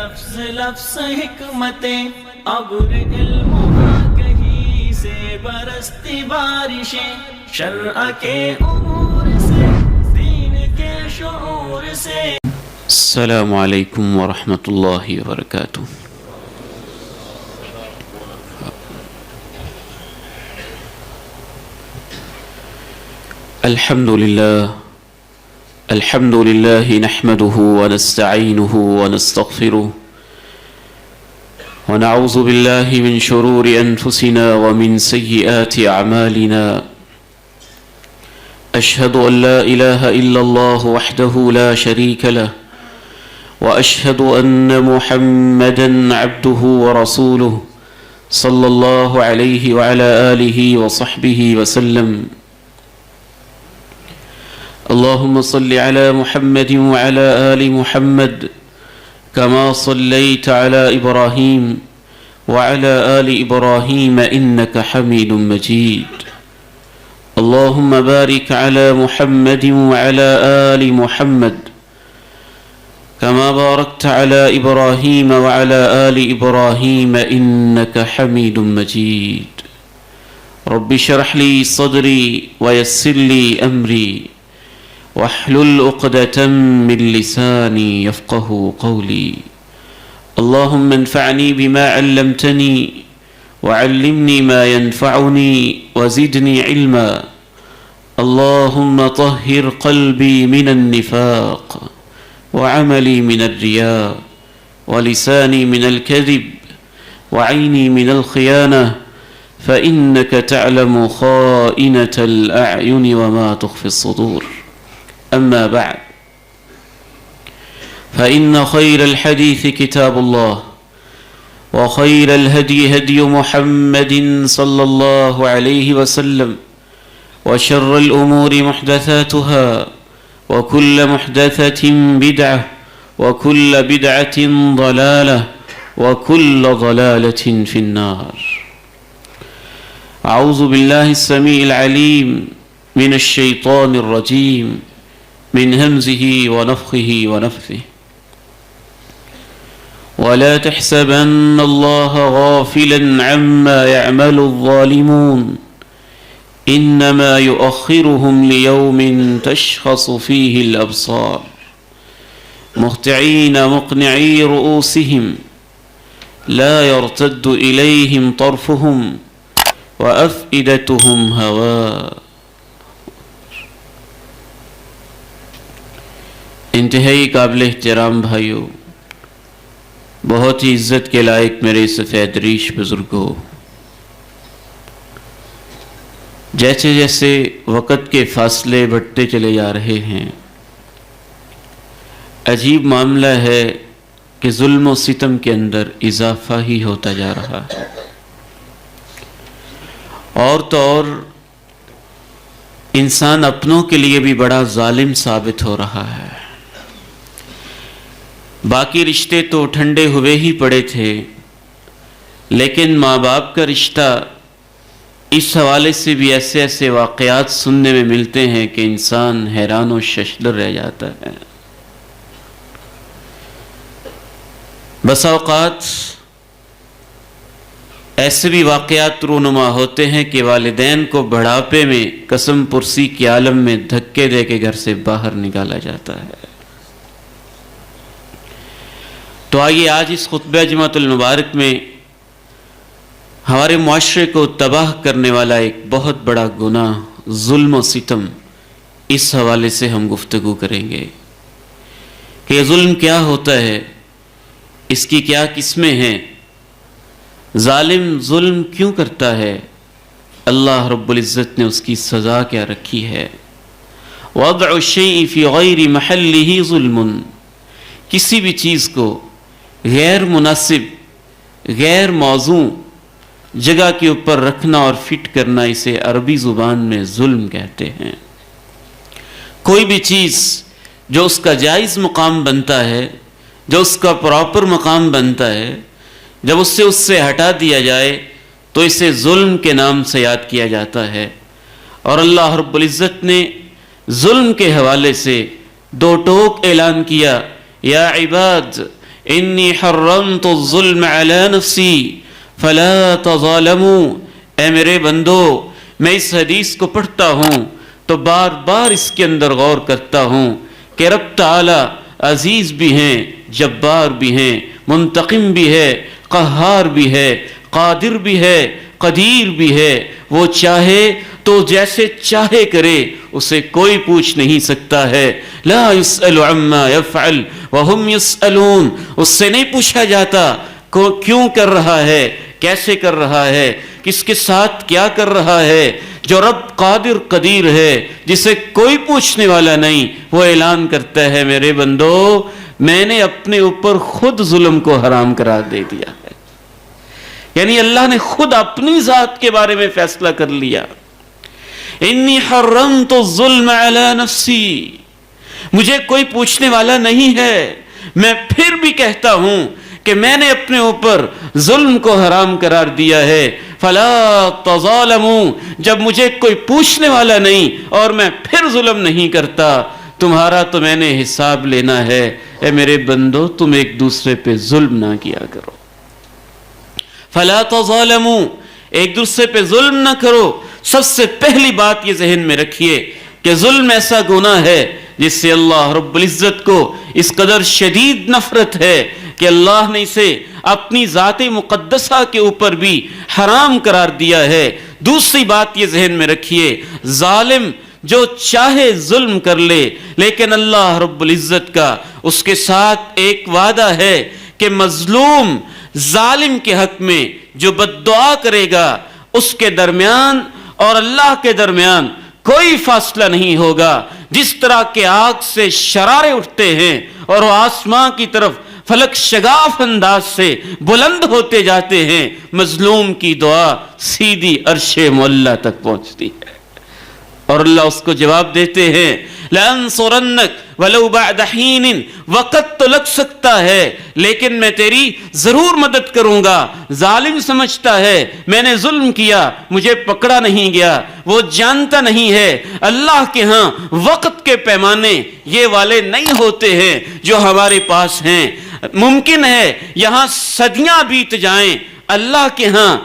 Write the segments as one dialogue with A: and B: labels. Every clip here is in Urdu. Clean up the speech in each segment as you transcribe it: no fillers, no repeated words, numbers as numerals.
A: لفظ لفظ حکمتیں ابر علم کہیں سے برستی بارشیں شرع کے امور سے دین کے شعور سے.
B: السلام علیکم ورحمۃ اللہ وبرکاتہ. الحمد لله نحمده ونستعينه ونستغفره ونعوذ بالله من شرور أنفسنا ومن سيئات أعمالنا. أشهد أن لا إله إلا الله وحده لا شريك له وأشهد أن محمدا عبده ورسوله صلى الله عليه وعلى آله وصحبه وسلم. اللهم صل على محمد وعلى آل محمد كما صليت على إبراهيم وعلى آل إبراهيم إنك حميد مجيد. اللهم بارك على محمد وعلى آل محمد كما باركت على إبراهيم وعلى آل إبراهيم إنك حميد مجيد. رب اشرح لي صدري ويسر لي أمري واحلل عقدة من لساني يفقه قولي. اللهم انفعني بما علمتني وعلمني ما ينفعني وزدني علما. اللهم طهر قلبي من النفاق وعملي من الرياء ولساني من الكذب وعيني من الخيانة فإنك تعلم خائنة الأعين وما تخفي الصدور. أما بعد فإن خير الحديث كتاب الله وخير الهدي هدي محمد صلى الله عليه وسلم وشر الأمور محدثاتها وكل محدثة بدعة وكل بدعة ضلالة وكل ضلالة في النار. أعوذ بالله السميع العليم من الشيطان الرجيم من همزه ونفخه ونفثه. ولا تحسبن الله غافلا عما يعمل الظالمون إنما يؤخرهم ليوم تشخص فيه الأبصار مهطعين مقنعي رؤوسهم لا يرتد إليهم طرفهم وأفئدتهم هواء. انتہائی قابل احترام بھائیو، بہت ہی عزت کے لائق میرے سفید ریش بزرگوں، جیسے جیسے وقت کے فاصلے بڑھتے چلے جا رہے ہیں، عجیب معاملہ ہے کہ ظلم و ستم کے اندر اضافہ ہی ہوتا جا رہا ہے. اور تو اور انسان اپنوں کے لیے بھی بڑا ظالم ثابت ہو رہا ہے. باقی رشتے تو ٹھنڈے ہوئے ہی پڑے تھے، لیکن ماں باپ کا رشتہ، اس حوالے سے بھی ایسے ایسے واقعات سننے میں ملتے ہیں کہ انسان حیران و ششدر رہ جاتا ہے. بس اوقات ایسے بھی واقعات رونما ہوتے ہیں کہ والدین کو بڑھاپے میں قسم پرسی کے عالم میں دھکے دے کے گھر سے باہر نکالا جاتا ہے. تو آئیے آج اس خطبہ جمعۃ المبارک میں ہمارے معاشرے کو تباہ کرنے والا ایک بہت بڑا گناہ ظلم و ستم، اس حوالے سے ہم گفتگو کریں گے کہ ظلم کیا ہوتا ہے، اس کی کیا قسمیں ہیں، ظالم ظلم کیوں کرتا ہے، اللہ رب العزت نے اس کی سزا کیا رکھی ہے. وضع الشیء فی غیر محلہ ظلم، کسی بھی چیز کو غیر مناسب، غیر موزوں جگہ کے اوپر رکھنا اور فٹ کرنا، اسے عربی زبان میں ظلم کہتے ہیں. کوئی بھی چیز جو اس کا جائز مقام بنتا ہے، جو اس کا پراپر مقام بنتا ہے، جب اس سے ہٹا دیا جائے تو اسے ظلم کے نام سے یاد کیا جاتا ہے. اور اللہ رب العزت نے ظلم کے حوالے سے دو ٹوک اعلان کیا، یا عباد انی حرمت الظلم علی نفسی فلا تظالموا. اے میرے بندو، میں اس حدیث کو پڑھتا ہوں تو بار بار اس کے اندر غور کرتا ہوں کہ رب تعالی عزیز بھی ہیں، جبار بھی ہیں، منتقم بھی ہے، قہار بھی ہے، قادر بھی ہے، قدیر بھی ہے. وہ چاہے تو جیسے چاہے کرے، اسے کوئی پوچھ نہیں سکتا ہے. لا يسأل عما يفعل وهم يسألون. اس سے نہیں پوچھا جاتا کیوں کر رہا ہے، کیسے کر رہا ہے، کس کے ساتھ کیا کر رہا ہے. جو رب قادر قدیر ہے، جسے کوئی پوچھنے والا نہیں، وہ اعلان کرتا ہے میرے بندو میں نے اپنے اوپر خود ظلم کو حرام قرار دے دیا ہے. یعنی اللہ نے خود اپنی ذات کے بارے میں فیصلہ کر لیا. انی حرمت الظلم علی نفسی. مجھے کوئی پوچھنے والا نہیں ہے، میں پھر بھی کہتا ہوں کہ میں نے اپنے اوپر ظلم کو حرام قرار دیا ہے. فلا تظالموا. جب مجھے کوئی پوچھنے والا نہیں اور میں پھر ظلم نہیں کرتا، تمہارا تو میں نے حساب لینا ہے. اے میرے بندو، تم ایک دوسرے پہ ظلم نہ کیا کرو. فلا تظالموا. ایک دوسرے پہ ظلم نہ کرو. سب سے پہلی بات یہ ذہن میں رکھیے کہ ظلم ایسا گناہ ہے جس سے اللہ رب العزت کو اس قدر شدید نفرت ہے کہ اللہ نے اسے اپنی ذات مقدسہ کے اوپر بھی حرام قرار دیا ہے. دوسری بات یہ ذہن میں رکھیے، ظالم جو چاہے ظلم کر لے، لیکن اللہ رب العزت کا اس کے ساتھ ایک وعدہ ہے کہ مظلوم ظالم کے حق میں جو بد دعا کرے گا، اس کے درمیان اور اللہ کے درمیان کوئی فاصلہ نہیں ہوگا. جس طرح کے آگ سے شرارے اٹھتے ہیں اور وہ آسمان کی طرف فلک شگاف انداز سے بلند ہوتے جاتے ہیں، مظلوم کی دعا سیدھی عرش معلیٰ تک پہنچتی ہے اور اللہ اس کو جواب دیتے ہیں لَأَنصُرَنَّكَ وَلَوْ بَعْدَ حِينٍ. وقت تو لگ سکتا ہے لیکن میں تیری ضرور مدد کروں گا. ظالم سمجھتا ہے میں نے ظلم کیا، مجھے پکڑا نہیں گیا. وہ جانتا نہیں ہے اللہ کے ہاں وقت کے پیمانے یہ والے نہیں ہوتے ہیں جو ہمارے پاس ہیں. ممکن ہے یہاں صدیاں بیت جائیں، اللہ کے ہاں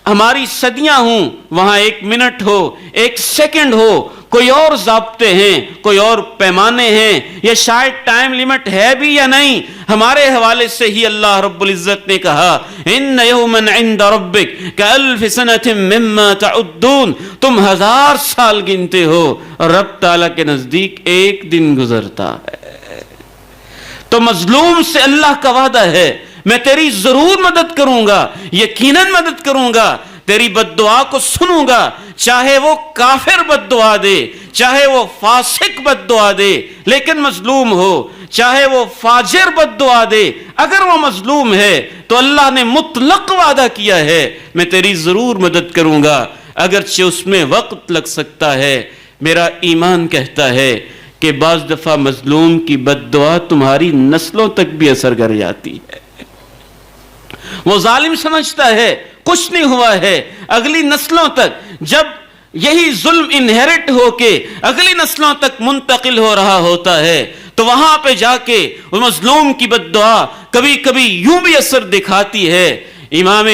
B: ہماری صدیاں ہوں، وہاں 1 منٹ ہو، 1 سیکنڈ ہو، کوئی اور ضابطے ہیں، کوئی اور پیمانے ہیں. یہ شاید ٹائم لیمٹ ہے بھی یا نہیں، ہمارے حوالے سے ہی اللہ رب العزت نے کہا ان یوما عند ربک کالف سنۃ مما تعدون. تم 1000 سال گنتے ہو اور رب تعالیٰ کے نزدیک 1 دن گزرتا ہے. تو مظلوم سے اللہ کا وعدہ ہے میں تیری ضرور مدد کروں گا، یقیناً مدد کروں گا، تیری بد دعا کو سنوں گا. چاہے وہ کافر بد دعا دے، چاہے وہ فاسق بد دعا دے لیکن مظلوم ہو، چاہے وہ فاجر بد دعا دے اگر وہ مظلوم ہے تو اللہ نے مطلق وعدہ کیا ہے میں تیری ضرور مدد کروں گا، اگرچہ اس میں وقت لگ سکتا ہے. میرا ایمان کہتا ہے کہ بعض دفعہ مظلوم کی بد دعا تمہاری نسلوں تک بھی اثر کر جاتی ہے. وہ ظالم سمجھتا ہے کچھ نہیں ہوا ہے، اگلی نسلوں تک جب یہی ظلم انہیرٹ ہو کے اگلی نسلوں تک منتقل ہو رہا ہوتا ہے تو وہاں پہ جا کے مظلوم کی بد دعا کبھی کبھی یوں بھی اثر دکھاتی ہے. امام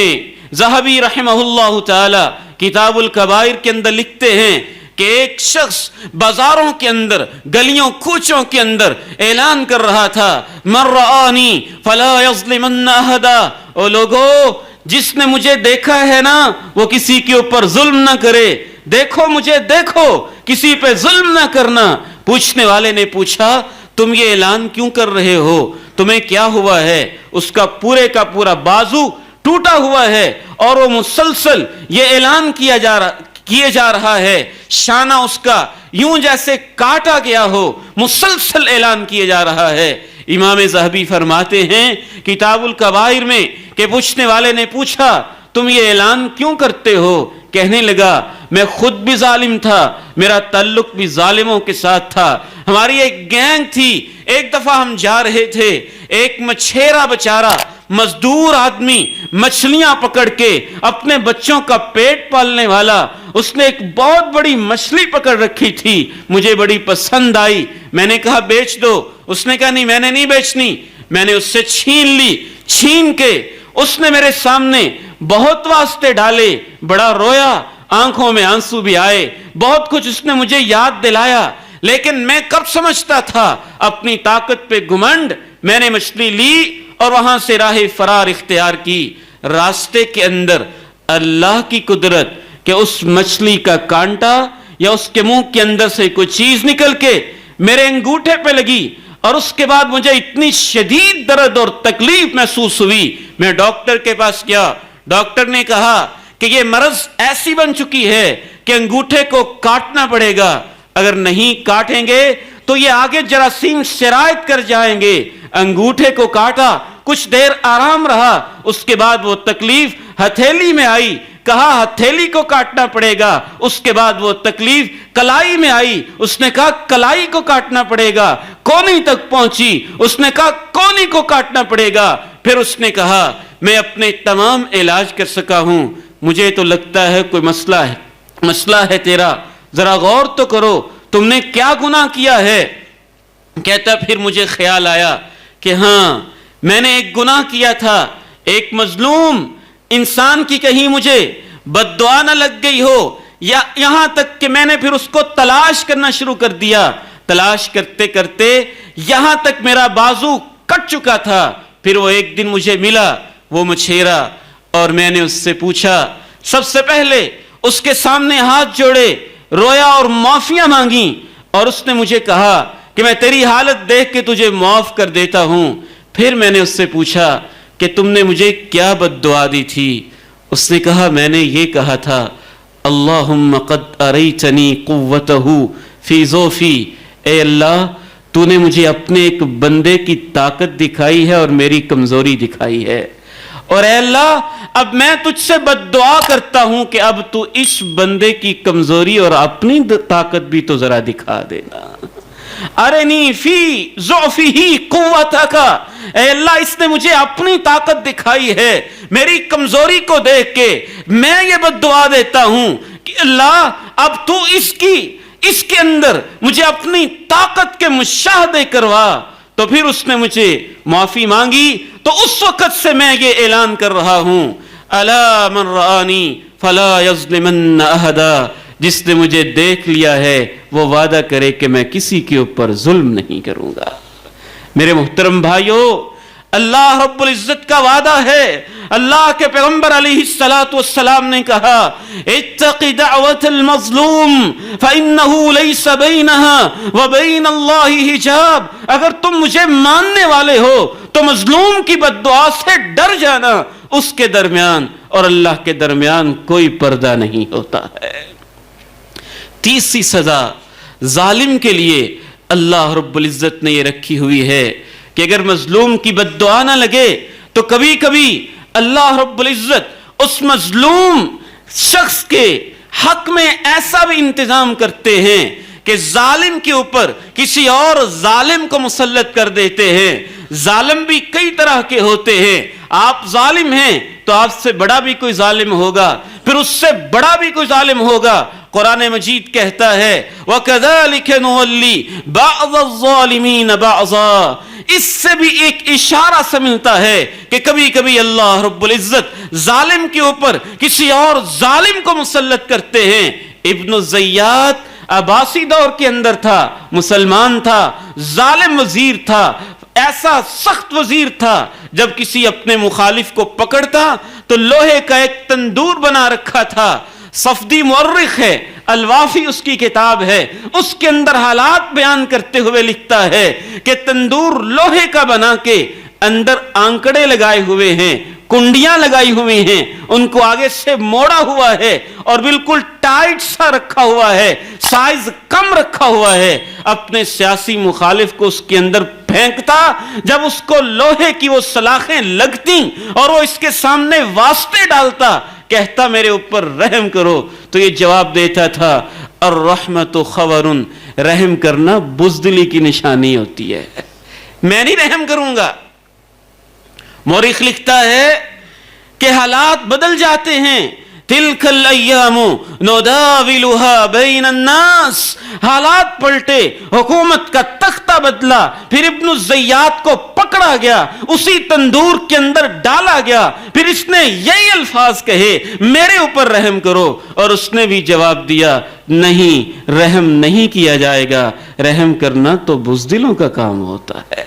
B: ذہبی رحمہ اللہ تعالی کتاب الکبائر کے اندر لکھتے ہیں کہ ایک شخص بازاروں کے اندر، گلیوں کوچوں کے اندر اعلان کر رہا تھا من رآنی فلا یظلمن احدا. او لوگو، جس نے مجھے دیکھا ہے نا وہ کسی کے اوپر ظلم نہ کرے. دیکھو مجھے، دیکھو، کسی پہ ظلم نہ کرنا. پوچھنے والے نے پوچھا تم یہ اعلان کیوں کر رہے ہو، تمہیں کیا ہوا ہے؟ اس کا پورا بازو ٹوٹا ہوا ہے اور وہ مسلسل یہ اعلان کیے جا رہا ہے، شانہ اس کا یوں جیسے کاٹا گیا ہو، مسلسل اعلان کیے جا رہا ہے. امام ذہبی فرماتے ہیں کتاب الکبائر میں کہ پوچھنے والے نے پوچھا تم یہ اعلان کیوں کرتے ہو؟ کہنے لگا میں خود بھی ظالم تھا، میرا تعلق بھی ظالموں کے ساتھ تھا. ہماری ایک گینگ تھی، ایک دفعہ ہم جا رہے تھے، ایک مچھیرا بچارا مزدور آدمی مچھلیاں پکڑ کے اپنے بچوں کا پیٹ پالنے والا، اس نے ایک بہت بڑی مچھلی پکڑ رکھی تھی، مجھے بڑی پسند آئی، میں نے کہا بیچ دو. اس نے کہا نہیں میں نے نہیں بیچنی، میں نے اس سے چھین لی. چھین کے اس نے میرے سامنے بہت واسطے ڈالے, بڑا رویا, آنکھوں میں آنسو بھی آئے, بہت کچھ اس نے مجھے یاد دلایا. لیکن میں کب سمجھتا تھا اپنی طاقت پہ گھمنڈ, میں نے مچھلی لی اور وہاں سے راہ فرار اختیار کی. راستے کے اندر اللہ کی قدرت کہ اس مچھلی کا کانٹا یا اس کے منہ کے اندر سے کوئی چیز نکل کے میرے انگوٹھے پہ لگی, اور اس کے بعد مجھے اتنی شدید درد اور تکلیف محسوس ہوئی. میں ڈاکٹر کے پاس گیا, ڈاکٹر نے کہا کہ یہ مرض ایسی بن چکی ہے کہ انگوٹھے کو کاٹنا پڑے گا, اگر نہیں کاٹیں گے تو یہ آگے جراثیم سرایت کر جائیں گے. انگوٹھے کو کاٹا, کچھ دیر آرام رہا, اس کے بعد وہ تکلیف ہتھیلی میں آئی, کہا ہتھیلی کو کاٹنا پڑے گا. اس کے بعد وہ تکلیف کلائی میں آئی, اس نے کہا کلائی کو کاٹنا پڑے گا. کونی تک پہنچی, اس نے کہا کونی کو کاٹنا پڑے گا. پھر اس نے کہا میں اپنے تمام علاج کر سکا ہوں, مجھے تو لگتا ہے کوئی مسئلہ ہے تیرا, ذرا غور تو کرو, تم نے کیا گناہ کیا ہے. کہتا پھر مجھے خیال آیا کہ ہاں میں نے ایک گناہ کیا تھا, ایک مظلوم انسان کی کہیں مجھے بد دعا نہ لگ گئی ہو, یا یہاں تک کہ میں نے پھر اس کو تلاش کرنا شروع کر دیا. تلاش کرتے کرتے یہاں تک میرا بازو کٹ چکا تھا. پھر وہ ایک دن مجھے ملا, وہ مچھیرا, اور میں نے اس سے پوچھا, سب سے پہلے اس کے سامنے ہاتھ جوڑے, رویا اور معافیاں مانگی, اور اس نے مجھے کہا کہ میں تیری حالت دیکھ کے تجھے معاف کر دیتا ہوں. پھر میں نے اس سے پوچھا کہ تم نے مجھے کیا بد دعا دی تھی. اس نے کہا میں نے یہ کہا تھا اللہم قد اریتنی قوتہ فی ضعفی, اے اللہ تو نے مجھے اپنے ایک بندے کی طاقت دکھائی ہے اور میری کمزوری دکھائی ہے, اور اے اللہ اب میں تجھ سے بد دعا کرتا ہوں کہ اب تو اس بندے کی کمزوری اور اپنی طاقت بھی تو ذرا دکھا دینا. ارنی فی ضعفہ قوتک, اے اللہ اس نے مجھے اپنی طاقت دکھائی ہے, میری کمزوری کو دیکھ کے میں یہ بد دعا دیتا ہوں کہ اللہ اب تو اس کے اندر مجھے اپنی طاقت کے مشاہدے کروا. تو پھر اس نے مجھے معافی مانگی. تو اس وقت سے میں یہ اعلان کر رہا ہوں الا من رآنی فلا یظلمن احدا, جس نے مجھے دیکھ لیا ہے وہ وعدہ کرے کہ میں کسی کے اوپر ظلم نہیں کروں گا. میرے محترم بھائیو, اللہ رب العزت کا وعدہ ہے. اللہ کے پیغمبر علیہ السلام نے کہا اتق دعوت المظلوم فإنه ليس بينها وبين الله حجاب, اگر تم مجھے ماننے والے ہو تو مظلوم کی بد دعا سے ڈر جانا, اس کے درمیان اور اللہ کے درمیان کوئی پردہ نہیں ہوتا ہے. تیسری سزا ظالم کے لیے اللہ رب العزت نے یہ رکھی ہوئی ہے کہ اگر مظلوم کی بد دعا نہ لگے تو کبھی کبھی اللہ رب العزت اس مظلوم شخص کے حق میں ایسا بھی انتظام کرتے ہیں کہ ظالم کے اوپر کسی اور ظالم کو مسلط کر دیتے ہیں. ظالم بھی کئی طرح کے ہوتے ہیں. آپ ظالم ہیں تو آپ سے بڑا بھی کوئی ظالم ہوگا, پھر اس سے بڑا بھی کوئی ظالم ہوگا. قرآن مجید کہتا ہے وَكَذَلِكَ نُوَلِّي بَعْضَ الظَّالِمِينَ بَعْضًا, اس سے بھی ایک اشارہ سے ملتا ہے کہ کبھی کبھی اللہ رب العزت ظالم کے اوپر کسی اور ظالم کو مسلط کرتے ہیں. ابن الزیات عباسی دور کے اندر تھا, مسلمان تھا, ظالم وزیر تھا, ایسا سخت وزیر تھا جب کسی اپنے مخالف کو پکڑتا تو لوہے کا ایک تندور بنا رکھا تھا. صفدی مورخ ہے, الوافی اس کی کتاب ہے, اس کے اندر حالات بیان کرتے ہوئے لکھتا ہے کہ تندور لوہے کا بنا کے اندر آنکڑے لگائے ہوئے ہیں, کنڈیاں لگائی ہوئی ہیں, ان کو آگے سے موڑا ہوا ہے اور بالکل ٹائٹ سا رکھا ہوا ہے, سائز کم رکھا ہوا ہے. اپنے سیاسی مخالف کو اس کے اندر پھینکتا, جب اس کو لوہے کی وہ سلاخیں لگتی اور وہ اس کے سامنے واسطے ڈالتا, کہتا میرے اوپر رحم کرو, تو یہ جواب دیتا تھا الرحمت خور, رحم کرنا بزدلی کی نشانی ہوتی ہے, میں نہیں رحم کروں گا. مورخ لکھتا ہے کہ حالات بدل جاتے ہیں, تلک الایام نداولها بین الناس. حالات پلٹے, حکومت کا تختہ بدلا, پھر ابن الزیات کو پکڑا گیا, اسی تندور کے اندر ڈالا گیا, پھر اس نے یہی الفاظ کہے میرے اوپر رحم کرو, اور اس نے بھی جواب دیا نہیں, رحم نہیں کیا جائے گا, رحم کرنا تو بزدلوں کا کام ہوتا ہے.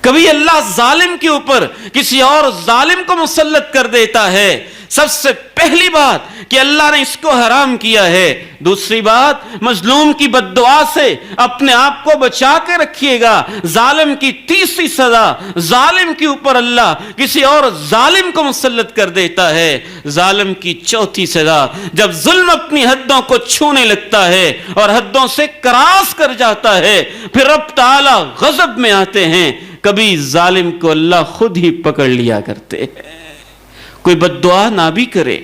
B: کبھی اللہ ظالم کے اوپر کسی اور ظالم کو مسلط کر دیتا ہے. سب سے پہلی بات کہ اللہ نے اس کو حرام کیا ہے. دوسری بات, مظلوم کی بد دعا سے اپنے آپ کو بچا کے رکھیے گا. ظالم کی تیسری سزا, ظالم کے اوپر اللہ کسی اور ظالم کو مسلط کر دیتا ہے. ظالم کی چوتھی سزا, جب ظلم اپنی حدوں کو چھونے لگتا ہے اور حدوں سے کراس کر جاتا ہے, پھر رب تعالی غضب میں آتے ہیں. کبھی ظالم کو اللہ خود ہی پکڑ لیا کرتے ہیں. کوئی بد دعا نہ بھی کرے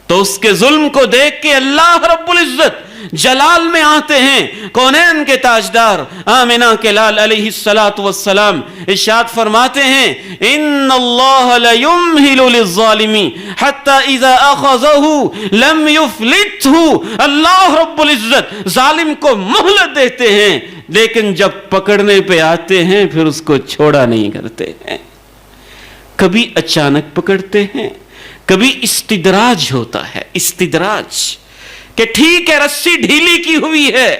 B: تو اس کے ظلم کو دیکھ کے اللہ رب العزت جلال میں آتے ہیں. کونین کے تاجدار آمنہ کے لال علیہ السلام ارشاد فرماتے ہیں ان اللہ لیمہل للظالم حتی اذا اخذہ لم یفلتہ. اللہ رب العزت ظالم کو مہلت دیتے ہیں, لیکن جب پکڑنے پہ آتے ہیں پھر اس کو چھوڑا نہیں کرتے ہیں. کبھی اچانک پکڑتے ہیں, کبھی استدراج ہوتا ہے. استدراج کہ ٹھیک ہے رسی ڈھیلی کی ہوئی ہے,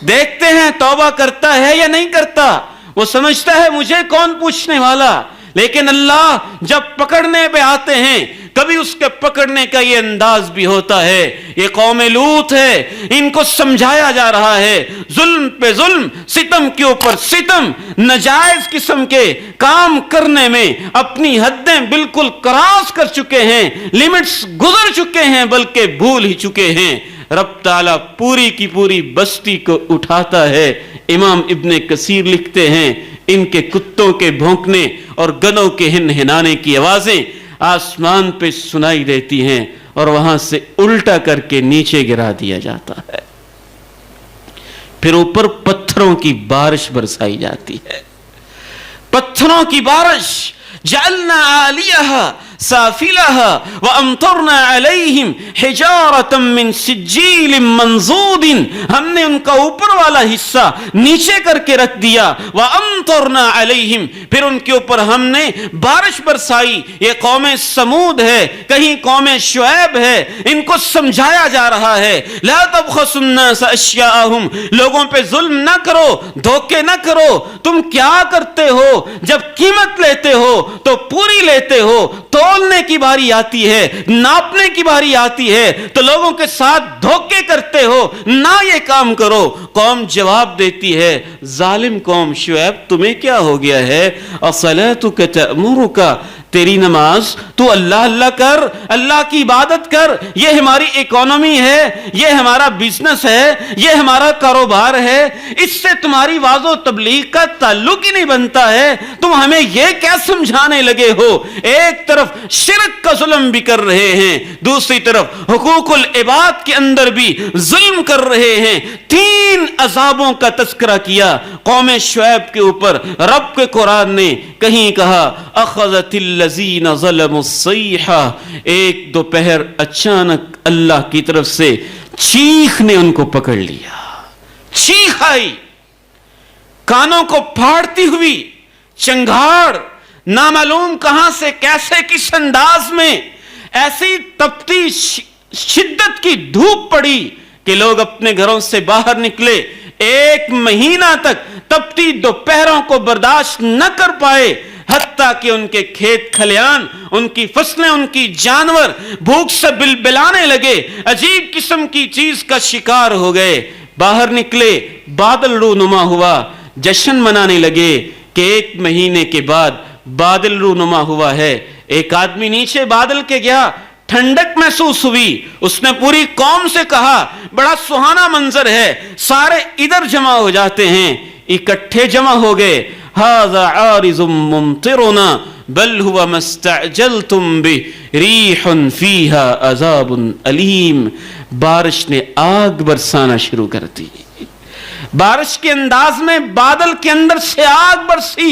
B: دیکھتے ہیں توبہ کرتا ہے یا نہیں کرتا. وہ سمجھتا ہے مجھے کون پوچھنے والا, لیکن اللہ جب پکڑنے پہ آتے ہیں کبھی اس کے پکڑنے کا یہ انداز بھی ہوتا ہے. یہ قوم لوط ہے, ان کو سمجھایا جا رہا ہے ظلم پہ ظلم, ستم کے اوپر ستم, ناجائز قسم کے کام کرنے میں اپنی حدیں بالکل کراس کر چکے ہیں, لمٹس گزر چکے ہیں, بلکہ بھول ہی چکے ہیں. رب تعالیٰ پوری کی پوری بستی کو اٹھاتا ہے. امام ابن کثیر لکھتے ہیں ان کے کتوں کے بھونکنے اور گدھوں کے ہنہنانے کی آوازیں آسمان پہ سنائی دیتی ہیں, اور وہاں سے الٹا کر کے نیچے گرا دیا جاتا ہے. پھر اوپر پتھروں کی بارش برسائی جاتی ہے. پتھروں کی بارش, جعلنا عالیہا سافلہا وامطرنا علیہم حجارۃ من سجیل منضود. ہم نے ان کا اوپر والا حصہ نیچے کر کے رکھ دیا. وامطرنا علیہم, پھر ان کے اوپر ہم نے بارش برسائی. یہ قوم سمود ہے, کہیں قوم شعیب ہے, ان کو سمجھایا جا رہا ہے لا تبخسوا الناس اشیاءہم, لوگوں پہ ظلم نہ کرو, دھوکے نہ کرو. تم کیا کرتے ہو, جب قیمت لیتے ہو تو پوری لیتے ہو, تولنے کی باری آتی ہے, ناپنے کی باری آتی ہے تو لوگوں کے ساتھ دھوکے کرتے ہو, نہ یہ کام کرو. قوم جواب دیتی ہے, ظالم قوم شعیب تمہیں کیا ہو گیا ہے, اصلاتک تأمرک, تیری نماز تو اللہ اللہ کر, اللہ کی عبادت کر, یہ ہماری اکانومی ہے, یہ ہمارا بزنس ہے, یہ ہمارا کاروبار ہے, اس سے تمہاری واعظ و تبلیغ کا تعلق ہی نہیں بنتا ہے, تم ہمیں یہ کیا سمجھانے لگے ہو. ایک طرف شرک کا ظلم بھی کر رہے ہیں, دوسری طرف حقوق العباد کے اندر بھی ظلم کر رہے ہیں. تین عذابوں کا تذکرہ کیا قوم شعیب کے اوپر. رب کے قرآن نے کہیں کہا اخذت الذین ظلموا الصیحہ, ایک دوپہر اچانک اللہ کی طرف سے چیخ نے ان کو پکڑ لیا. چیخ آئی, کانوں کو پھاڑتی ہوئی چنگھاڑ, نامعلوم کہاں سے کیسے کس انداز میں ایسی تپتی شدت کی دھوپ پڑی کہ لوگ اپنے گھروں سے باہر نکلے. 1 مہینہ تک تپتی دوپہروں کو برداشت نہ کر پائے, حتیٰ کہ ان کے کھیت کھلیان, ان کی فصلیں, ان کی جانور بھوک سے بلبلانے لگے, عجیب قسم کی چیز کا شکار ہو گئے. باہر نکلے, بادل رونما ہوا, جشن منانے لگے کہ 1 مہینے کے بعد بادل رونما ہوا ہے. ایک آدمی نیچے بادل کے گیا, ٹھنڈک محسوس ہوئی, اس نے پوری قوم سے کہا بڑا سہانا منظر ہے. سارے ادھر جمع ہو جاتے ہیں, اکٹھے جمع ہو گئے. ھذا عارض ممطرنا بل هو ما استعجلتم به ریح فیہا عذاب علیم. بارش نے آگ برسانا شروع کر دی. بارش کے انداز میں بادل کے اندر سے آگ برسی,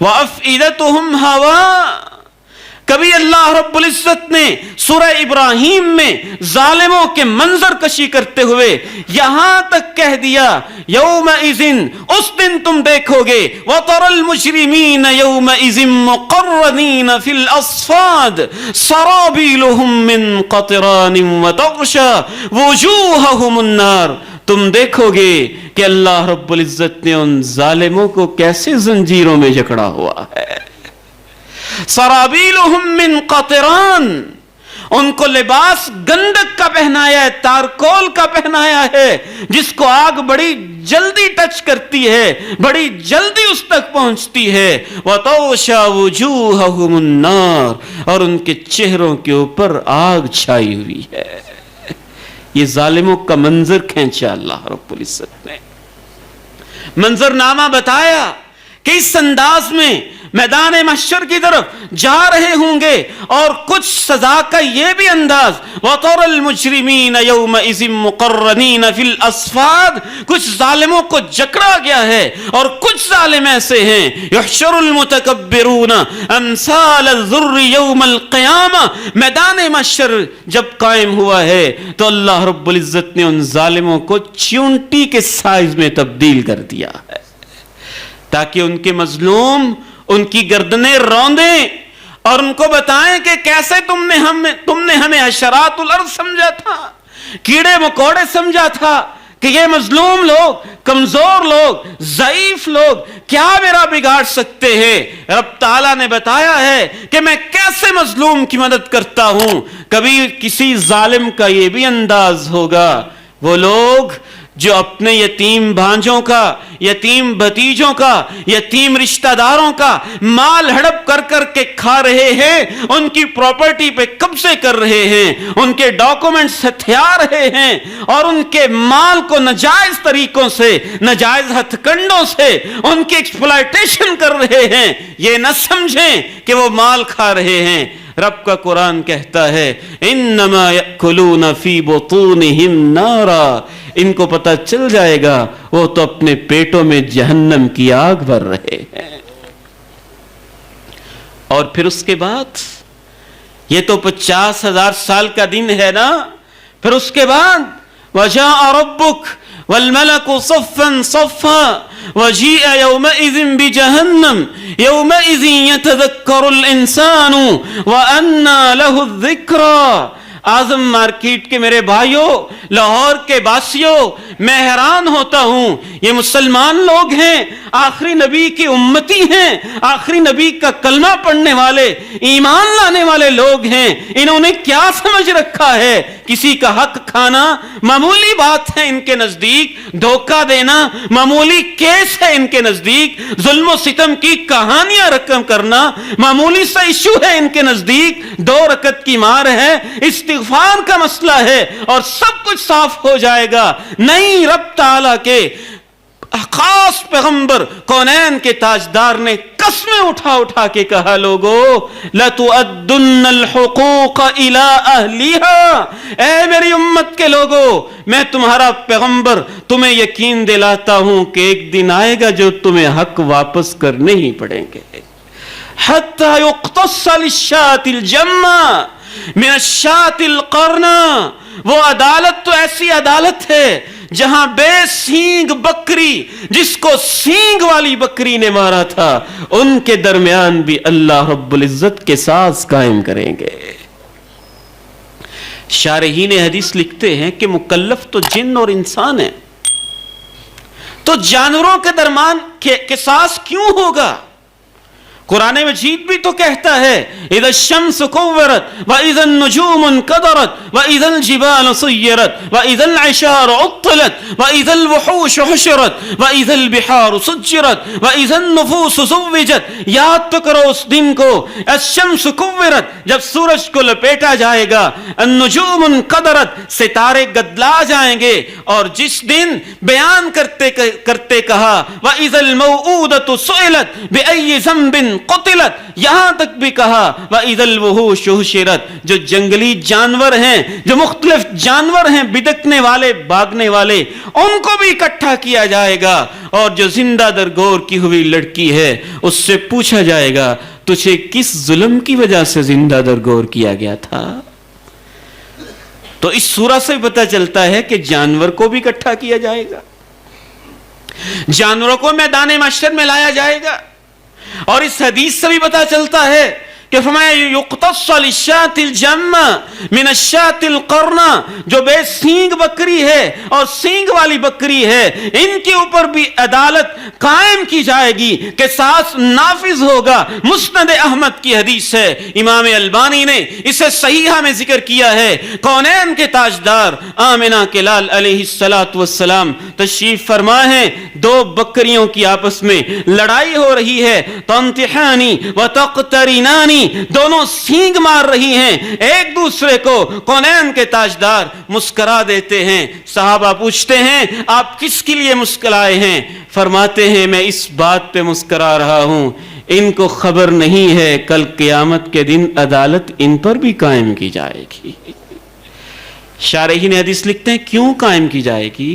B: وَأَفْئِدَتُهُمْ هَوَاءٌ. کبھی اللہ رب العزت نے سورہ ابراہیم میں ظالموں کے منظر کشی کرتے ہوئے یہاں تک کہہ دیا یومئذ اس دن تم دیکھو گے وَتَرَى الْمُجْرِمِينَ يَوْمَئِذٍ مُقَرَّنِينَ فِي الْأَصْفَادِ سَرَابِيلُهُم مِّن قَطِرَانٍ وَتَغْشَى وُجُوهَهُمُ النَّارُ. تم دیکھو گے کہ اللہ رب العزت نے ان ظالموں کو کیسے زنجیروں میں جکڑا ہوا ہے. سرابیلہم من قطران, ان کو لباس گندک کا پہنایا ہے, تارکول کا پہنایا ہے, جس کو آگ بڑی جلدی ٹچ کرتی ہے, بڑی جلدی اس تک پہنچتی ہے. وَتَغْشَى وُجُوهَهُمُ النَّارُ, اور ان کے چہروں کے اوپر آگ چھائی ہوئی ہے. یہ ظالموں کا منظر کھینچا اللہ رب العزت نے, منظرنامہ بتایا کہ اس انداز میں میدان محشر کی طرف جا رہے ہوں گے. اور کچھ سزا کا یہ بھی انداز وَتَرَى الْمُجْرِمِينَ يَوْمَئِذٍ مُقَرَّنِينَ فِي الْأَصْفَادِ, کچھ ظالموں کو جکڑا گیا ہے اور کچھ ظالم ایسے ہیں يُحْشَرُ الْمُتَكَبِّرُونَ أَمْثَالَ الذُّرِّ يَوْمَ الْقِيَامَةِ. میدان محشر جب قائم ہوا ہے تو اللہ رب العزت نے ان ظالموں کو چونٹی کے سائز میں تبدیل کر دیا ہے تاکہ ان کے مظلوم ان کی گردنیں روندیں اور ان کو بتائیں کہ کیسے تم نے ہمیں حشرات الارض سمجھا تھا, کیڑے مکوڑے سمجھا تھا, کہ یہ مظلوم لوگ, کمزور لوگ, ضعیف لوگ کیا میرا بگاڑ سکتے ہیں. رب تعالیٰ نے بتایا ہے کہ میں کیسے مظلوم کی مدد کرتا ہوں. کبھی کسی ظالم کا یہ بھی انداز ہوگا, وہ لوگ جو اپنے یتیم بھانجوں کا, یتیم بھتیجوں کا, یتیم رشتہ داروں کا مال ہڑپ کر کر کے کھا رہے ہیں, ان کی پراپرٹی پہ قبضے کر رہے ہیں, ان کے ڈاکومنٹس ہتھیا رہے ہیں اور ان کے مال کو ناجائز طریقوں سے, ناجائز ہتھ کنڈوں سے ان کی ایکسپلائٹیشن کر رہے ہیں. یہ نہ سمجھیں کہ وہ مال کھا رہے ہیں. رب کا قرآن کہتا ہے انما یأکلون فی بطونہم نارا, ان کو پتہ چل جائے گا وہ تو اپنے پیٹوں میں جہنم کی آگ بھر رہے ہیں. اور پھر اس کے بعد یہ تو 50,000 سال کا دن ہے نا, پھر اس کے بعد وجاء ربک والملک صفا صفا وجیء یومئذ بجہنم یومئذ یتذکر الانسان وانى له الذکری. اعظم مارکیٹ کے میرے بھائیوں, لاہور کے باسیوں, میں حیران ہوتا ہوں, یہ مسلمان لوگ ہیں, آخری نبی کی امتی ہیں, آخری نبی کا کلمہ پڑھنے والے, ایمان لانے والے لوگ ہیں. انہوں نے کیا سمجھ رکھا ہے, کسی کا حق کھانا معمولی بات ہے ان کے نزدیک, دھوکہ دینا معمولی کیس ہے ان کے نزدیک, ظلم و ستم کی کہانیاں رقم کرنا معمولی سا ایشو ہے ان کے نزدیک, 2 رکعت کی مار ہے, استغفار کا مسئلہ ہے اور سب کچھ صاف ہو جائے گا. نہیں, رب تعالیٰ کے خاص پیغمبر کونین کے تاجدار نے قسمیں اٹھا اٹھا کے کہا لوگو لَتُؤَدُّنَّ الْحُقُوقَ إِلَىٰ أَهْلِهَا. اے میری امت کے لوگو, میں تمہارا پیغمبر تمہیں یقین دلاتا ہوں کہ ایک دن آئے گا جو تمہیں حق واپس کرنے ہی پڑیں گے. حَتَّى يُقْتَصَّ لِلشَّاةِ الْجَمَّةِ من الشاة القرنہ. وہ عدالت تو ایسی عدالت ہے جہاں بے سینگ بکری جس کو سینگ والی بکری نے مارا تھا, ان کے درمیان بھی اللہ رب العزت کے ساز قائم کریں گے. شارحین حدیث لکھتے ہیں کہ مکلف تو جن اور انسان ہیں, تو جانوروں کے درمیان قصاص کیوں ہوگا؟ قرآن مجید بھی تو کہتا ہے اذا الشمس كورت واذا النجوم انكدرت واذا الجبال سيرت واذا العشار عطلت واذا الوحوش حشرت واذا البحار سجرت واذا النفوس زوجت. یاد تو کرو اس دن کو, الشمس كورت جب سورج کو لپیٹا جائے گا, النجوم انكدرت ستارے گدلا جائیں گے, اور جس دن بیان کرتے کہا واذا الموءودة سئلت بأي ذنب قتلت، یہاں تک بھی کہا وَإِذَا الْوُحُوشُ حُشِرَتْ، جو جنگلی جانور ہیں، جو مختلف جانور ہیں بدکنے والے بھاگنے والے، ان کو بھی اکٹھا کیا جائے گا، اور جو زندہ درگور کی ہوئی لڑکی ہے اس سے پوچھا جائے گا تجھے کس ظلم کی وجہ سے زندہ درگور کیا گیا تھا؟ تو اس سورہ سے پتہ چلتا ہے کہ جانور کو بھی اکٹھا کیا جائے گا، جانوروں کو میدان محشر میں لایا جائے گا۔ اور اس حدیث سے بھی پتہ چلتا ہے کہ فرمایا یقتص للشاة الجمہ من الشاة القرنہ، جو بے سینگ بکری ہے اور سینگ والی بکری ہے، ان کے اوپر بھی عدالت قائم کی جائے گی، قصاص نافذ ہوگا۔ مسند احمد کی حدیث ہے، امام البانی نے اسے صحیحہ میں ذکر کیا ہے۔ کونین کے تاجدار آمنہ کے لال علیہ السلام تشریف فرما ہے، دو بکریوں کی آپس میں لڑائی ہو رہی ہے، تنطحانی و تقترینانی، دونوں سینگ مار رہی ہیں ایک دوسرے کو۔ کونین کے تاجدار مسکرا دیتے ہیں۔ صحابہ پوچھتے ہیں آپ کس کے لیے مسکرائے ہیں؟ فرماتے ہیں میں اس بات پہ مسکرا رہا ہوں، ان کو خبر نہیں ہے کل قیامت کے دن عدالت ان پر بھی قائم کی جائے گی۔ شارحین حدیث لکھتے ہیں کیوں قائم کی جائے گی؟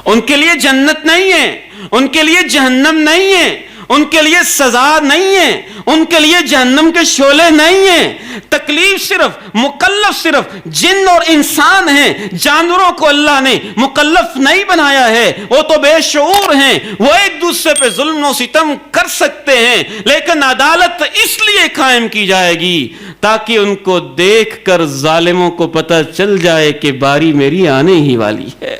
B: ان کے لیے جنت نہیں ہے، ان کے لیے جہنم نہیں ہے، ان کے لیے سزا نہیں ہے، ان کے لیے جہنم کے شعلے نہیں ہیں۔ تکلیف صرف مکلف صرف جن اور انسان ہیں، جانوروں کو اللہ نے مکلف نہیں بنایا ہے، وہ تو بے شعور ہیں، وہ ایک دوسرے پہ ظلم و ستم کر سکتے ہیں، لیکن عدالت اس لیے قائم کی جائے گی تاکہ ان کو دیکھ کر ظالموں کو پتہ چل جائے کہ باری میری آنے ہی والی ہے۔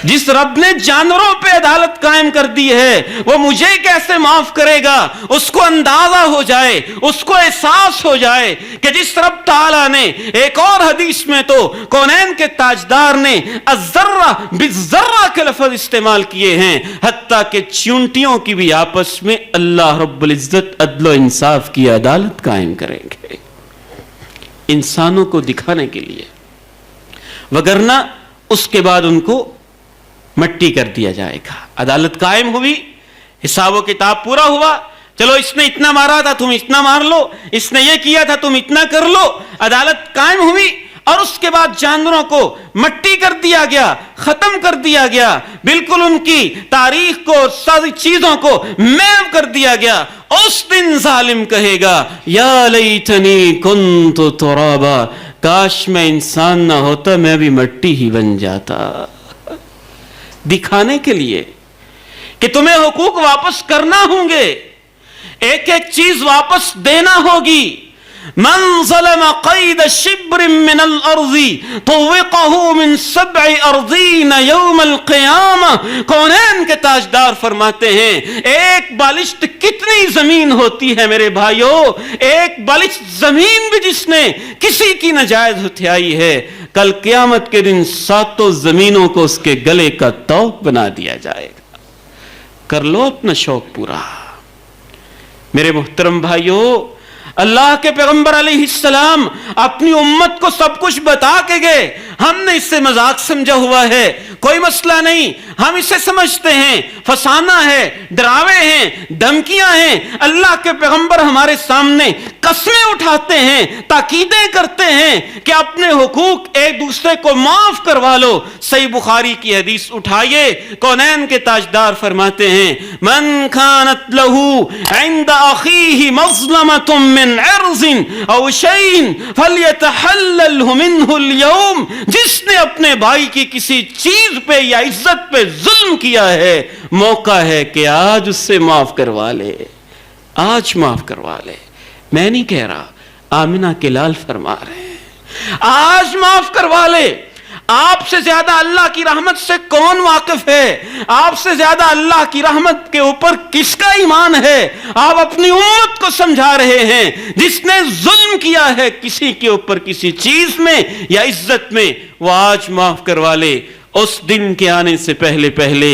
B: جس رب نے جانوروں پہ عدالت قائم کر دی ہے وہ مجھے کیسے معاف کرے گا؟ اس کو اندازہ ہو جائے، اس کو احساس ہو جائے کہ جس رب تعالیٰ نے ایک اور حدیث میں تو کونین کے تاجدار نے الذرہ بالذرہ کے لفظ استعمال کیے ہیں، حتیٰ کہ چونٹیوں کی بھی آپس میں اللہ رب العزت عدل و انصاف کی عدالت قائم کریں گے، انسانوں کو دکھانے کے لیے، وگرنہ اس کے بعد ان کو مٹی کر دیا جائے گا۔ عدالت قائم ہوئی، حساب و کتاب پورا ہوا، چلو اس نے اتنا مارا تھا تم اتنا مار لو، اس نے یہ کیا تھا تم اتنا کر لو۔ عدالت قائم ہوئی اور اس کے بعد جانوروں کو مٹی کر دیا گیا، ختم کر دیا گیا، بالکل ان کی تاریخ کو ساری چیزوں کو محو کر دیا گیا۔ اس دن ظالم کہے گا یا لیتنی کنت ترابا، کاش میں انسان نہ ہوتا، میں بھی مٹی ہی بن جاتا۔ دکھانے کے لیے کہ تمہیں حقوق واپس کرنا ہوں گے، ایک ایک چیز واپس دینا ہوگی۔ من ظلم قید شبر من الارض طوقه من 7 ارضین یوم القیامہ۔ کونین کے تاجدار فرماتے ہیں ایک بالشت کتنی زمین ہوتی ہے میرے بھائیوں، ایک بالشت زمین بھی جس نے کسی کی ناجائز ہتھیائی ہے، کل قیامت کے دن 7 زمینوں کو اس کے گلے کا طوق بنا دیا جائے گا۔ کر لو اپنا شوق پورا۔ میرے محترم بھائیوں، اللہ کے پیغمبر علیہ السلام اپنی امت کو سب کچھ بتا کے گئے، ہم نے اس سے مذاق سمجھا ہوا ہے، کوئی مسئلہ نہیں، ہم اسے سمجھتے ہیں فسانہ ہے، ڈراوے ہیں، دھمکیاں ہیں۔ اللہ کے پیغمبر ہمارے سامنے قسمیں اٹھاتے ہیں، تاکیدیں کرتے ہیں کہ اپنے حقوق ایک دوسرے کو معاف کروا لو۔ صحیح بخاری کی حدیث اٹھائیے، کونین کے تاجدار فرماتے ہیں من کانت لہو عند اخیہ مظلمۃ من عرض او شیء فلیتحللہ منہ اليوم، جس نے اپنے بھائی کی کسی چیز پہ یا عزت پہ ظلم کیا ہے، موقع ہے کہ آج اس سے معاف کروا لے، آج معاف کروا لے۔ میں نہیں کہہ رہا، آمنہ کے لال فرما رہے ہیں آج معاف کروا لے۔ آپ سے زیادہ اللہ کی رحمت سے کون واقف ہے؟ آپ سے زیادہ اللہ کی رحمت کے اوپر کس کا ایمان ہے؟ آپ اپنی امت کو سمجھا رہے ہیں جس نے ظلم کیا ہے کسی کے اوپر کسی چیز میں یا عزت میں، وہ آج معاف کروا لے۔ اس دن کے آنے سے پہلے پہلے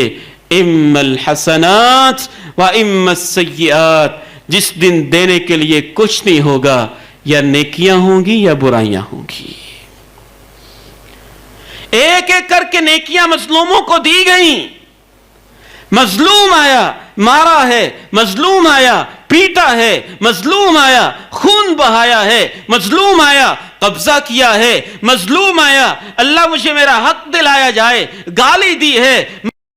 B: اما الحسنات و اما السیئات، جس دن دینے کے لیے کچھ نہیں ہوگا، یا نیکیاں ہوں گی یا برائیاں ہوں گی۔ ایک ایک کر کے نیکیاں مظلوموں کو دی گئیں۔ مظلوم آیا مارا ہے، مظلوم آیا پیٹا ہے، مظلوم آیا خون بہایا ہے، مظلوم آیا قبضہ کیا ہے، مظلوم آیا اللہ مجھے میرا حق دلایا جائے گالی دی ہے،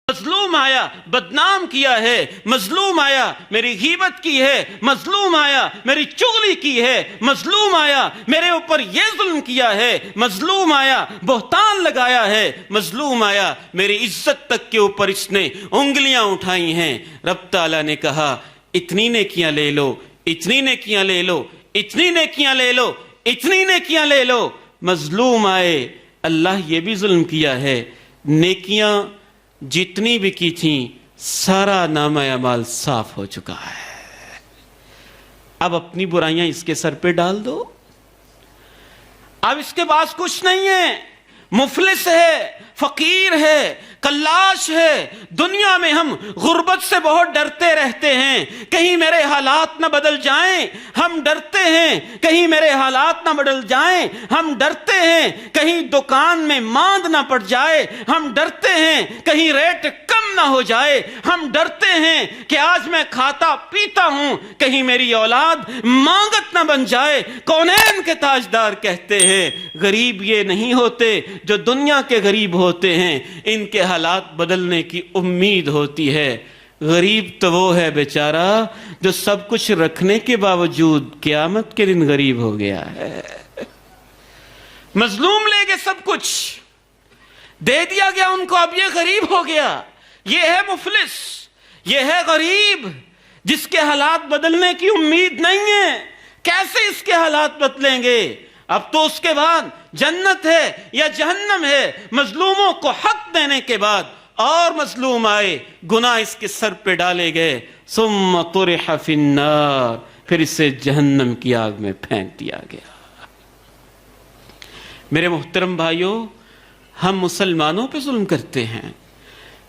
B: مظلوم آیا بدنام کیا ہے، مظلوم آیا میری غیبت کی ہے، مظلوم آیا میری چغلی کی ہے، مظلوم آیا میرے اوپر یہ ظلم کیا ہے، مظلوم آیا بہتان لگایا ہے، مظلوم آیا میری عزت تک کے اوپر اس نے انگلیاں اٹھائی ہیں۔ رب تعالیٰ نے کہا اتنی نیکیاں لے لو، اتنی نیکیاں لے لو، اتنی نیکیاں لے لو، اتنی نیکیاں لے لو۔ مظلوم آئے اللہ یہ بھی ظلم کیا ہے، نیکیاں جتنی بھی کی تھیں سارا نامہ اعمال صاف ہو چکا ہے، اب اپنی برائیاں اس کے سر پہ ڈال دو، اب اس کے پاس کچھ نہیں ہے، مفلس ہے، فقیر ہے، کلاش ہے۔ دنیا میں ہم غربت سے بہت ڈرتے رہتے ہیں، کہیں میرے حالات نہ بدل جائیں، ہم ڈرتے ہیں کہیں میرے حالات نہ بدل جائیں، ہم ڈرتے ہیں کہیں دکان میں ماند نہ پڑ جائے، ہم ڈرتے ہیں کہیں ریٹ کم نہ ہو جائے، ہم ڈرتے ہیں کہ آج میں کھاتا پیتا ہوں کہیں میری اولاد مانگت نہ بن جائے۔ کونین کے تاجدار کہتے ہیں غریب یہ نہیں ہوتے جو دنیا کے غریب ہوتے ہیں، ان کے حالات بدلنے کی امید ہوتی ہے۔ غریب تو وہ ہے بیچارہ جو سب کچھ رکھنے کے باوجود قیامت کے دن غریب ہو گیا ہے۔ مظلوم لے گئے سب کچھ دے دیا گیا ان کو، اب یہ غریب ہو گیا۔ یہ ہے مفلس، یہ ہے غریب جس کے حالات بدلنے کی امید نہیں ہے۔ کیسے اس کے حالات بدلیں گے؟ اب تو اس کے بعد جنت ہے یا جہنم ہے۔ مظلوموں کو حق دینے کے بعد اور مظلوم آئے، گناہ اس کے سر پہ ڈالے گئے، ثم طرح فی النار، پھر اسے جہنم کی آگ میں پھینک دیا گیا۔ میرے محترم بھائیوں، ہم مسلمانوں پہ ظلم کرتے ہیں۔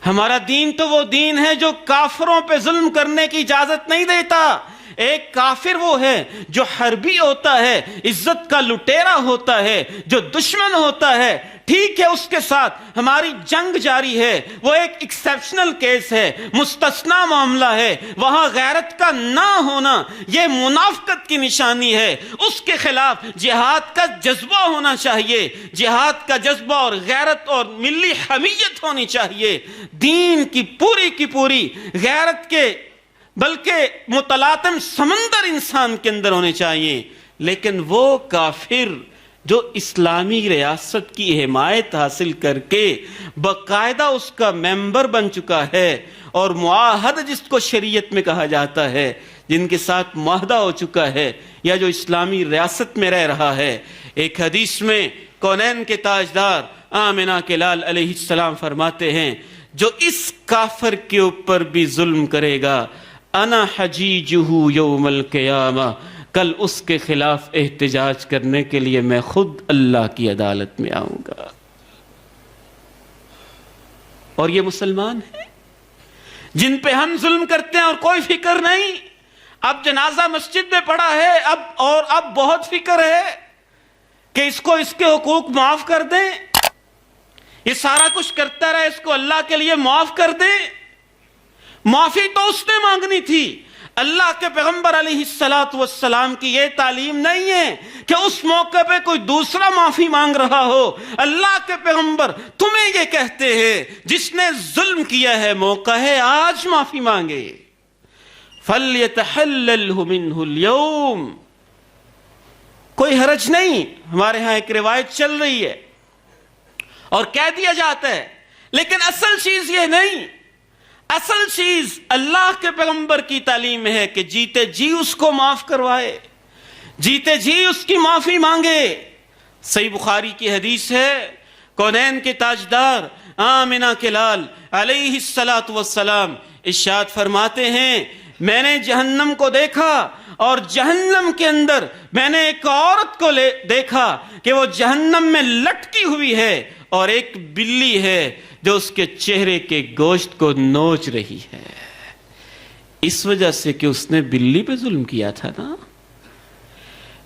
B: ہمارا دین تو وہ دین ہے جو کافروں پہ ظلم کرنے کی اجازت نہیں دیتا۔ ایک کافر وہ ہے جو حربی ہوتا ہے، عزت کا لٹیرا ہوتا ہے، جو دشمن ہوتا ہے، ٹھیک ہے اس کے ساتھ ہماری جنگ جاری ہے، وہ ایک ایکسیپشنل کیس ہے، مستثنا معاملہ ہے، وہاں غیرت کا نہ ہونا یہ منافقت کی نشانی ہے۔ اس کے خلاف جہاد کا جذبہ ہونا چاہیے، جہاد کا جذبہ اور غیرت اور ملی حمیت ہونی چاہیے، دین کی پوری غیرت کے بلکہ متلاطم سمندر انسان کے اندر ہونے چاہیے۔ لیکن وہ کافر جو اسلامی ریاست کی حمایت حاصل کر کے باقاعدہ اس کا ممبر بن چکا ہے اور معاہد جس کو شریعت میں کہا جاتا ہے، جن کے ساتھ معاہدہ ہو چکا ہے یا جو اسلامی ریاست میں رہ رہا ہے۔ ایک حدیث میں کونین کے تاجدار آمنہ کے لال علیہ السلام فرماتے ہیں جو اس کافر کے اوپر بھی ظلم کرے گا انا حجیجہ یوم القیامہ، کل اس کے خلاف احتجاج کرنے کے لیے میں خود اللہ کی عدالت میں آؤں گا۔ اور یہ مسلمان ہیں جن پہ ہم ظلم کرتے ہیں اور کوئی فکر نہیں۔ اب جنازہ مسجد میں پڑا ہے، اب بہت فکر ہے کہ اس کو اس کے حقوق معاف کر دیں، یہ سارا کچھ کرتا رہا، اس کو اللہ کے لیے معاف کر دیں۔ معافی تو اس نے مانگنی تھی۔ اللہ کے پیغمبر علیہ السلام کی یہ تعلیم نہیں ہے کہ اس موقع پہ کوئی دوسرا معافی مانگ رہا ہو۔ اللہ کے پیغمبر تمہیں یہ کہتے ہیں جس نے ظلم کیا ہے موقع ہے آج معافی مانگے۔ فَلْيَتَحَلَّلْهُ مِنْهُ الْيَوْمِ، کوئی حرج نہیں۔ ہمارے ہاں ایک روایت چل رہی ہے اور کہہ دیا جاتا ہے، لیکن اصل چیز یہ نہیں۔ اصل چیز اللہ کے پیغمبر کی تعلیم ہے کہ جیتے جی اس کو معاف کروائے، جیتے جی اس کی معافی مانگے۔ صحیح بخاری کی حدیث ہے، کونین کے تاجدار آمنہ کے لال علیہ السلام ارشاد فرماتے ہیں میں نے جہنم کو دیکھا اور جہنم کے اندر میں نے ایک عورت کو دیکھا کہ وہ جہنم میں لٹکی ہوئی ہے اور ایک بلی ہے جو اس کے چہرے کے گوشت کو نوچ رہی ہے۔ اس وجہ سے کہ اس نے بلی پہ ظلم کیا تھا نا۔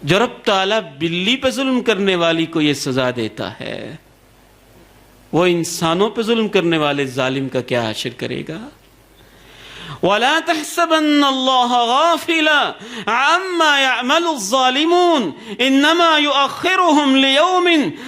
B: جو رب تعالیٰ بلی پہ ظلم کرنے والی کو یہ سزا دیتا ہے، وہ انسانوں پہ ظلم کرنے والے ظالم کا کیا حشر کرے گا؟ ولا تحسبن الله غافلا عما يعمل الظالمون انما يؤخرهم ليوم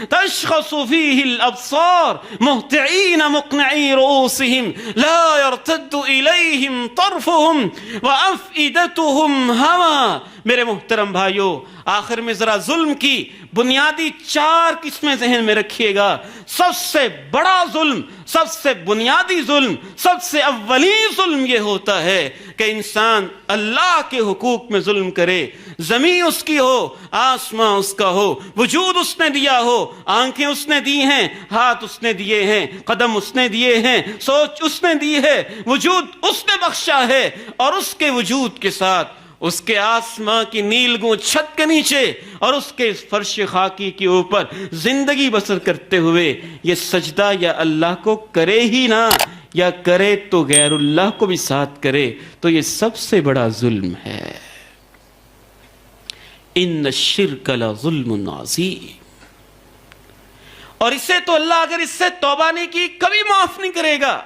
B: تشخص فيه الابصار مهطعين مقنعي رؤوسهم لا يرتد اليهم طرفهم وافئدتهم هوى. میرے محترم بھائیو، آخر میں ذرا ظلم کی بنیادی 4 قسمیں ذہن میں رکھیے گا. سب سے بڑا ظلم، سب سے بنیادی ظلم، سب سے اولین ظلم یہ ہوتا ہے کہ انسان اللہ کے حقوق میں ظلم کرے. زمین اس کی ہو، آسمان اس کا ہو، وجود اس نے دیا ہو، آنکھیں اس نے دی ہیں، ہاتھ اس نے دیے ہیں، قدم اس نے دیے ہیں، سوچ اس نے دی ہے، وجود اس نے بخشا ہے، اور اس کے وجود کے ساتھ اس کے آسمان کی نیلگوں چھت کے نیچے اور اس کے فرش خاکی کے اوپر زندگی بسر کرتے ہوئے یہ سجدہ یا اللہ کو کرے ہی نہ، یا کرے تو غیر اللہ کو بھی ساتھ کرے، تو یہ سب سے بڑا ظلم ہے. ان الشرک لظلم عظیم. اور اسے تو اللہ اگر اس سے توبہ نہیں کی کبھی معاف نہیں کرے گا.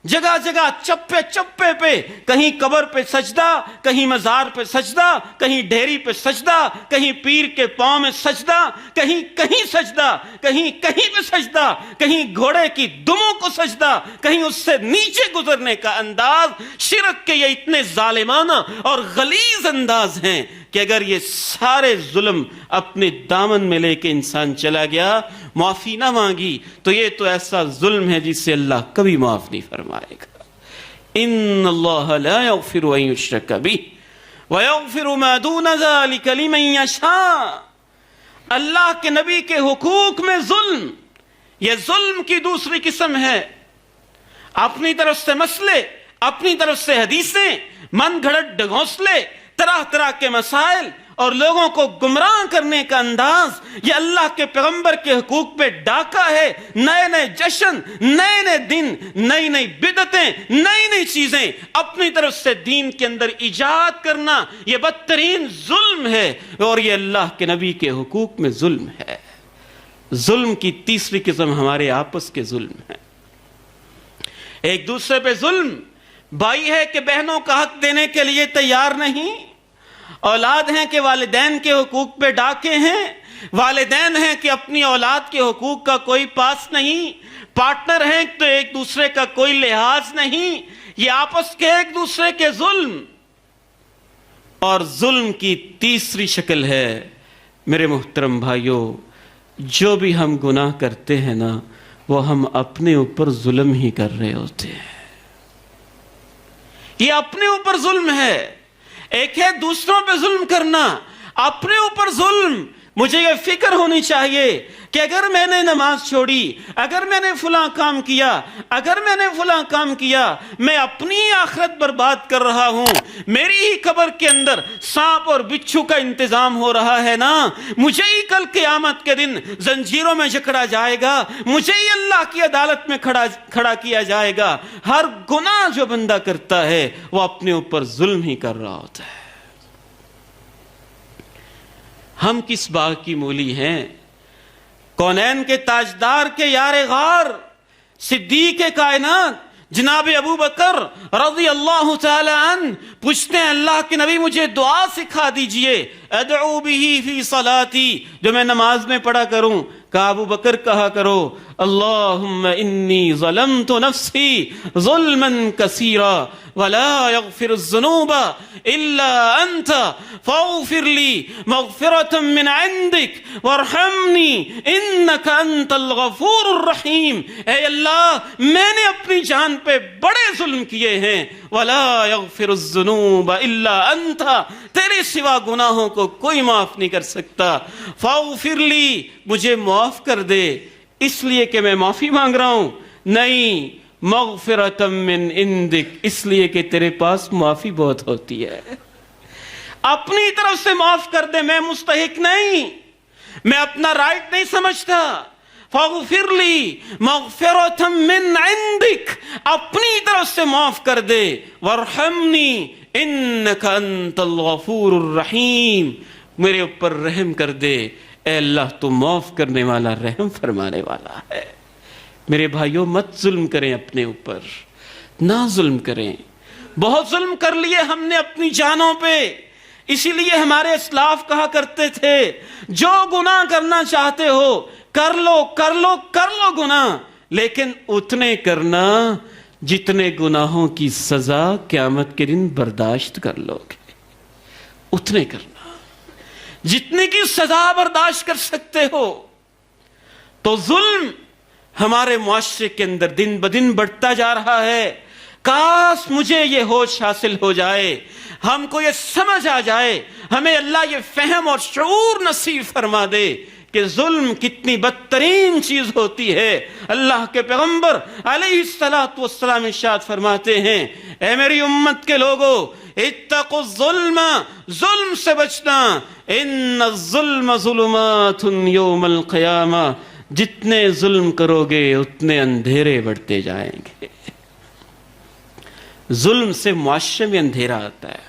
B: جگہ جگہ چپے چپے پہ، کہیں قبر پہ سجدہ، کہیں مزار پہ سجدہ، کہیں ڈھیری پہ سجدہ، کہیں پیر کے پاؤں میں سجدہ، کہیں کہیں سجدہ، کہیں کہیں پہ سجدہ، کہیں گھوڑے کی دموں کو سجدہ، کہیں اس سے نیچے گزرنے کا انداز. شرک کے یہ اتنے ظالمانہ اور غلیظ انداز ہیں کہ اگر یہ سارے ظلم اپنے دامن میں لے کے انسان چلا گیا، معافی نہ مانگی، تو یہ تو ایسا ظلم ہے جسے اللہ کبھی معاف نہیں فرمائے گا. ان اللہ لا یغفر ان یشرک بہ ویغفر ما دون ذلک لمن یشاء. اللہ کے نبی کے حقوق میں ظلم، یہ ظلم کی دوسری قسم ہے. اپنی طرف سے مسئلے، اپنی طرف سے حدیثیں، من گھڑت ڈھونسلے، طرح طرح کے مسائل اور لوگوں کو گمراہ کرنے کا انداز، یہ اللہ کے پیغمبر کے حقوق پہ ڈاکہ ہے. نئے نئے جشن، نئے نئے دن، نئی نئی بدعتیں، نئی نئی چیزیں اپنی طرف سے دین کے اندر ایجاد کرنا، یہ بدترین ظلم ہے، اور یہ اللہ کے نبی کے حقوق میں ظلم ہے. ظلم کی تیسری قسم ہمارے آپس کے ظلم ہے. ایک دوسرے پہ ظلم. بھائی ہے کہ بہنوں کا حق دینے کے لیے تیار نہیں، اولاد ہیں کہ والدین کے حقوق پہ ڈاکے ہیں، والدین ہیں کہ اپنی اولاد کے حقوق کا کوئی پاس نہیں، پارٹنر ہیں تو ایک دوسرے کا کوئی لحاظ نہیں. یہ آپس کے ایک دوسرے کے ظلم. اور ظلم کی تیسری شکل ہے میرے محترم بھائیوں، جو بھی ہم گناہ کرتے ہیں نا، وہ ہم اپنے اوپر ظلم ہی کر رہے ہوتے ہیں. یہ اپنے اوپر ظلم ہے. ایک ہے دوسروں پہ ظلم کرنا، اپنے اوپر ظلم. مجھے یہ فکر ہونی چاہیے کہ اگر میں نے نماز چھوڑی، اگر میں نے فلاں کام کیا، اگر میں نے فلاں کام کیا، میں اپنی آخرت برباد کر رہا ہوں. میری ہی قبر کے اندر سانپ اور بچھو کا انتظام ہو رہا ہے نا، مجھے ہی کل قیامت کے دن زنجیروں میں جکڑا جائے گا، مجھے ہی اللہ کی عدالت میں کھڑا کیا جائے گا. ہر گناہ جو بندہ کرتا ہے وہ اپنے اوپر ظلم ہی کر رہا ہوتا ہے. ہم کس باغ کی مولی ہیں؟ کونین کے تاجدار کے یار غار، صدیق کائنات جناب ابو بکر رضی اللہ تعالی عنہ پوچھتے ہیں اللہ کے نبی مجھے دعا سکھا دیجئے، ادعو بہی فی صلاتی، جو میں نماز میں پڑھا کروں. کہا ابو بکر کہا کرو اللہم انی ظلمت نفسی ظلما کثیرا ولا یغفر الذنوب الا انت فاغفر لی مغفرة من عندک وارحمنی انک انت الغفور الرحیم. اے اللہ میں نے اپنی جان پہ بڑے ظلم کیے ہیں، ولا یغفر الذنوب الا انت، تیرے سوا گناہوں کو کوئی معاف نہیں کر سکتا. فاغفر لی، مجھے معاف کر دے. اس لیے کہ میں معافی مانگ رہا ہوں؟ نہیں، مغفرۃ من عندک، اس لیے کہ تیرے پاس معافی بہت ہوتی ہے. اپنی طرف سے معاف کر دے، میں مستحق نہیں، میں اپنا رائٹ نہیں سمجھتا. فاغفر لی مغفرۃ من عندک، اپنی طرف سے معاف کر دے. وارحمنی انک انت الغفور الرحیم، میرے اوپر رحم کر دے. اے اللہ تو معاف کرنے والا، رحم فرمانے والا ہے. میرے بھائیوں مت ظلم کریں اپنے اوپر، نہ ظلم کریں. بہت ظلم کر لیے ہم نے اپنی جانوں پہ، اسی لیے ہمارے اسلاف کہا کرتے تھے جو گناہ کرنا چاہتے ہو کر لو کر لو کر لو گناہ، لیکن اتنے کرنا جتنے گناہوں کی سزا قیامت کے دن برداشت کر لو گے، اتنے کرنا جتنے کی سزا برداشت کر سکتے ہو۔ تو ظلم ہمارے معاشرے کے اندر دن بدن بڑھتا جا رہا ہے۔ کاش مجھے یہ ہوش حاصل ہو جائے، ہم کو یہ سمجھ آ جائے، ہمیں اللہ یہ فہم اور شعور نصیب فرما دے کہ ظلم کتنی بدترین چیز ہوتی ہے۔ اللہ کے پیغمبر علیہ الصلوۃ والسلام ارشاد فرماتے ہیں، اے میری امت کے لوگوں، اتقوا الظلم، ظلم سے بچنا، ان الظلم ظلمات یوم القیامہ، جتنے ظلم کرو گے اتنے اندھیرے بڑھتے جائیں گے۔ ظلم سے معاشرے میں اندھیرا آتا ہے،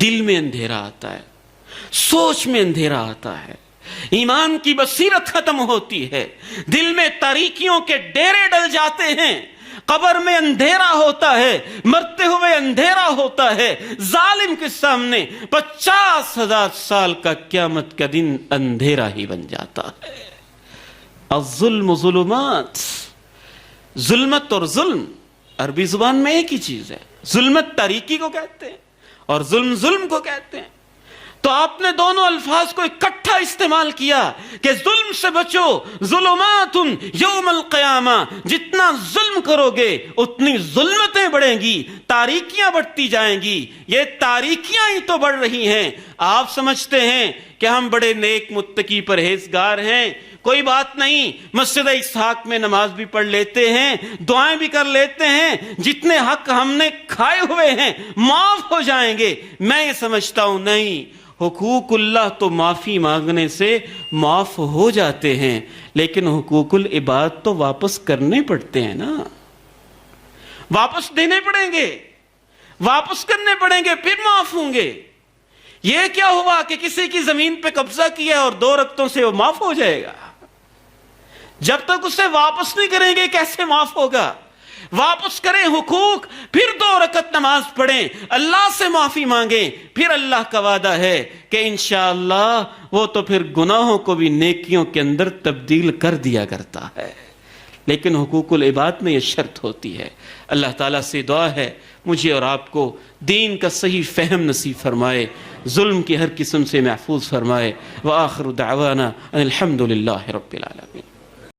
B: دل میں اندھیرا آتا ہے، سوچ میں اندھیرا آتا ہے، ایمان کی بصیرت ختم ہوتی ہے، دل میں تاریکیوں کے ڈیرے ڈل جاتے ہیں، قبر میں اندھیرا ہوتا ہے، مرتے ہوئے اندھیرا ہوتا ہے، ظالم کے سامنے 50,000 سال کا قیامت کا دن اندھیرا ہی بن جاتا ہے۔ الظلم ظلمات، ظلمت اور ظلم عربی زبان میں ایک ہی چیز ہے، ظلمت تاریکی کو کہتے ہیں اور ظلم ظلم کو کہتے ہیں۔ تو آپ نے دونوں الفاظ کو اکٹھا استعمال کیا کہ ظلم سے بچو، ظلمات یوم القیامہ، جتنا ظلم کرو گے اتنی ظلمتیں بڑھیں گی، تاریکیاں بڑھتی جائیں گی۔ یہ تاریکیاں ہی تو بڑھ رہی ہیں۔ آپ سمجھتے ہیں کہ ہم بڑے نیک متقی پرہیزگار ہیں، کوئی بات نہیں، مسجد اسحاق میں نماز بھی پڑھ لیتے ہیں، دعائیں بھی کر لیتے ہیں، جتنے حق ہم نے کھائے ہوئے ہیں معاف ہو جائیں گے۔ میں یہ سمجھتا ہوں نہیں، حقوق اللہ تو معافی مانگنے سے معاف ہو جاتے ہیں، لیکن حقوق العباد تو واپس کرنے پڑتے ہیں نا، واپس دینے پڑیں گے، واپس کرنے پڑیں گے، پھر معاف ہوں گے۔ یہ کیا ہوا کہ کسی کی زمین پہ قبضہ کیا اور 2 رکعتوں سے وہ معاف ہو جائے گا؟ جب تک اسے واپس نہیں کریں گے کیسے معاف ہوگا؟ واپس کریں حقوق، پھر 2 رکعت نماز پڑھیں، اللہ سے معافی مانگیں، پھر اللہ کا وعدہ ہے کہ انشاءاللہ وہ تو پھر گناہوں کو بھی نیکیوں کے اندر تبدیل کر دیا کرتا ہے۔ لیکن حقوق العباد میں یہ شرط ہوتی ہے۔ اللہ تعالیٰ سے دعا ہے مجھے اور آپ کو دین کا صحیح فہم نصیب فرمائے، ظلم کی ہر قسم سے محفوظ فرمائے۔ وآخر دعوانا ان الحمد للہ رب العالمین۔